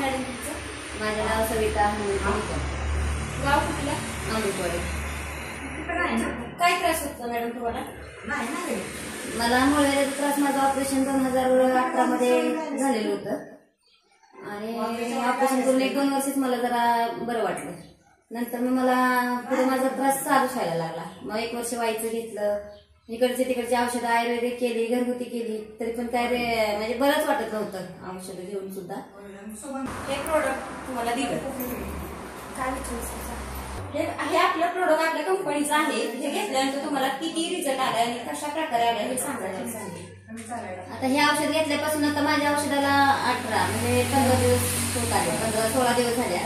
Madam तुमचं? माझं नाव सविता गाव कुठलं? अमृतवाडी. काय त्रास होतो मॅडम तुम्हाला? मला मुळव्याधाचा त्रास, माझं ऑपरेशन 2018 मध्ये झालेलं होतं आणि ऑपरेशन करून 1-2 वर्षच मला जरा बरं वाटलं. नंतर मग मला पुढे माझा त्रास चालूच व्हायला लागला. मग 1 वर्ष व्हायचं घेतलं, इकडचे तिकडची औषधं आयुर्वेदिक केली, घरगुती केली, तरी पण काय म्हणजे बरंच वाटत नव्हतं औषधं घेऊन सुद्धा. हे प्रोडक्ट तुम्हाला दिलं काय हे आपलं प्रोडक्ट आपल्या कंपनीचं आहे. हे घेतल्यानंतर तुम्हाला किती रिझल्ट आला आणि कशा प्रकारे आला हे सांगायला सांगितलं. आता हे औषध घेतल्यापासून आता माझ्या औषधाला 18 म्हणजे 15 दिवस होत आले. 15-16 दिवस झाले.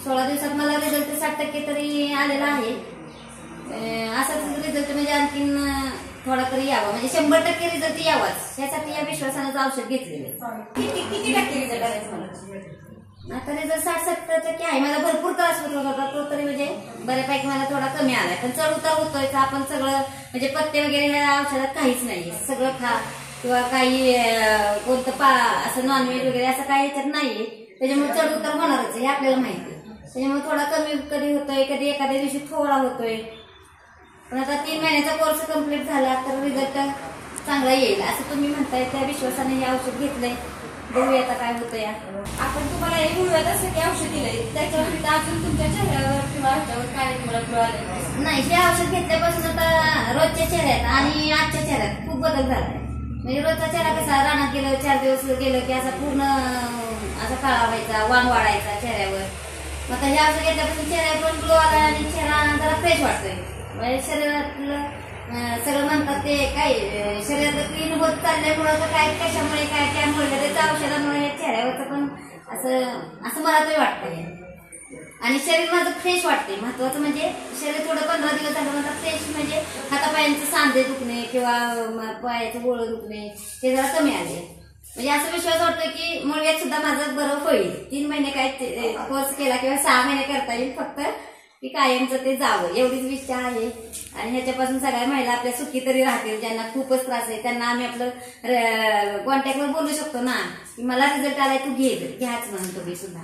16 दिवसात मला रिझल्ट 60% तरी आलेला आहे. असाच रिझल्ट म्हणजे आणखीन थोडा तरी यावा, म्हणजे 100% रिझल्ट यावाच यासाठी या विश्वासानं औषध घेतलेलं. किती टक्के रिझल्ट आला तुम्हाला? आता रिझल्ट 60-70% आहे. मला भरपूर त्रास होत होता तो, तरी म्हणजे बऱ्यापैकी मला थोडा कमी आलाय. पण चढ उतार होतोय. आपण सगळं म्हणजे पत्ते वगैरे ह्या औषधात काहीच नाहीये. सगळं खा किंवा काही कोणतं असं नॉनव्हेज वगैरे असं काही याच्यात नाहीये. त्याच्यामुळे चढ उतार होणारच हे आपल्याला माहिती. त्याच्यामुळे थोडा कमी कधी होतोय, कधी एखाद्या दिवशी थोडा होतोय. पण आता 3 महिन्याचा कोर्स कम्प्लीट झाला तर रिझल्ट चांगला येईल असं तुम्ही म्हणताय. त्या विश्वासाने हे औषध घेतलंय. बघूया आता काय होतंय. आपण तुम्हाला हे मुळव्याधासाठी औषध दिलंय, त्याच्यावर अजून तुमच्या चेहऱ्यावर किंवा ह्याच्यावर काय तुम्हाला कळालं नाही? हे औषध घेतल्यापासून आता रोजच्या चेहऱ्यात आणि आजच्या चेहऱ्यात खूप बदल झालाय. म्हणजे रोजचा चेहरा कसा रानात गेलं 4 दिवस गेलं की असा पूर्ण असा काळा व्हायचा, वाण वाढायचा चेहऱ्यावर. आता हे औषध घेतल्यापासून चेहऱ्यावर पण ग्लो आला आणि चेहरा जरा फ्रेश वाटतोय. म्हणजे शरीरातलं सगळं म्हणतात ते काय शरीरात क्लीन होत चालल्यामुळं तर काय कशामुळे काय त्यामुळे त्याच्या औषधामुळे चेहऱ्यावरचं पण असं मला तरी वाटतंय. आणि शरीर माझं फ्रेश वाटते. महत्वाचं म्हणजे शरीर थोडं 15 दिवस झालं माझं फ्रेश, म्हणजे हातापायांचे सांधे दुखणे किंवा पायाचं गोळं दुखणे ते जरा कमी आले. म्हणजे असं विश्वास वाटतो की मुळव्याध सुद्धा माझं बरं होईल. 3 महिने काय कोर्स केला किंवा 6 महिने करता येईल, फक्त की कायमचं ते जावं एवढीच इच्छा आहे. आणि ह्याच्यापासून सगळ्या महिला आपल्या सुखी तरी राहतील. ज्यांना खूपच त्रास आहे त्यांना आम्ही आपलं कॉन्टॅक्टवर बोलू शकतो ना की मला रिझल्ट आलाय, तू घ्याच म्हणून तुम्ही सुद्धा.